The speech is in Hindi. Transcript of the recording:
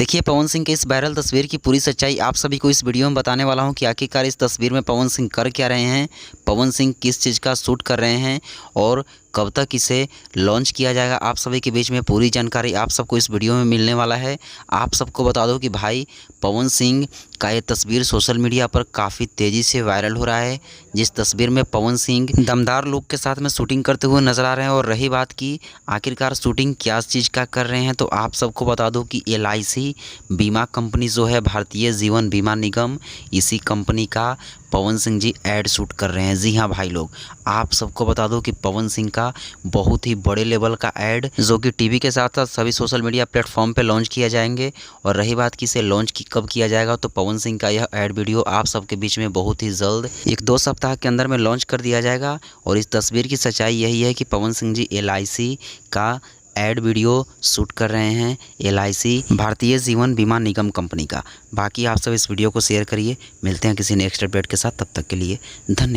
देखिए पवन सिंह की इस वायरल तस्वीर की पूरी सच्चाई आप सभी को इस वीडियो में बताने वाला हूं कि आखिरकार इस तस्वीर में पवन सिंह कर क्या रहे हैं, पवन सिंह किस चीज़ का शूट कर रहे हैं और कब तक इसे लॉन्च किया जाएगा। आप सभी के बीच में पूरी जानकारी आप सबको इस वीडियो में मिलने वाला है। आप सबको बता दो कि भाई पवन सिंह का ये तस्वीर सोशल मीडिया पर काफ़ी तेज़ी से वायरल हो रहा है, जिस तस्वीर में पवन सिंह दमदार लुक के साथ में शूटिंग करते हुए नज़र आ रहे हैं। और रही बात की आखिरकार शूटिंग क्या चीज़ का कर रहे हैं, तो आप सबको बता दो कि LIC बीमा कंपनी जो है भारतीय जीवन बीमा निगम, इसी कंपनी का पवन सिंह जी ऐड शूट कर रहे हैं। जी हाँ भाई लोग, आप सबको बता दो कि पवन सिंह का बहुत ही बड़े लेवल का ऐड जो कि टीवी के साथ साथ सभी सोशल मीडिया प्लेटफॉर्म पे लॉन्च किया जाएंगे। और रही बात कि इसे लॉन्च कब किया जाएगा, तो पवन सिंह का यह ऐड वीडियो आप सबके बीच में बहुत ही जल्द 1-2 सप्ताह के अंदर में लॉन्च कर दिया जाएगा। और इस तस्वीर की सच्चाई यही है कि पवन सिंह जी LIC का ऐड वीडियो शूट कर रहे हैं, LIC भारतीय जीवन बीमा निगम कंपनी का। बाकी आप सब इस वीडियो को शेयर करिए। मिलते हैं किसी नेक्स्ट अपडेट के साथ, तब तक के लिए धन्यवाद।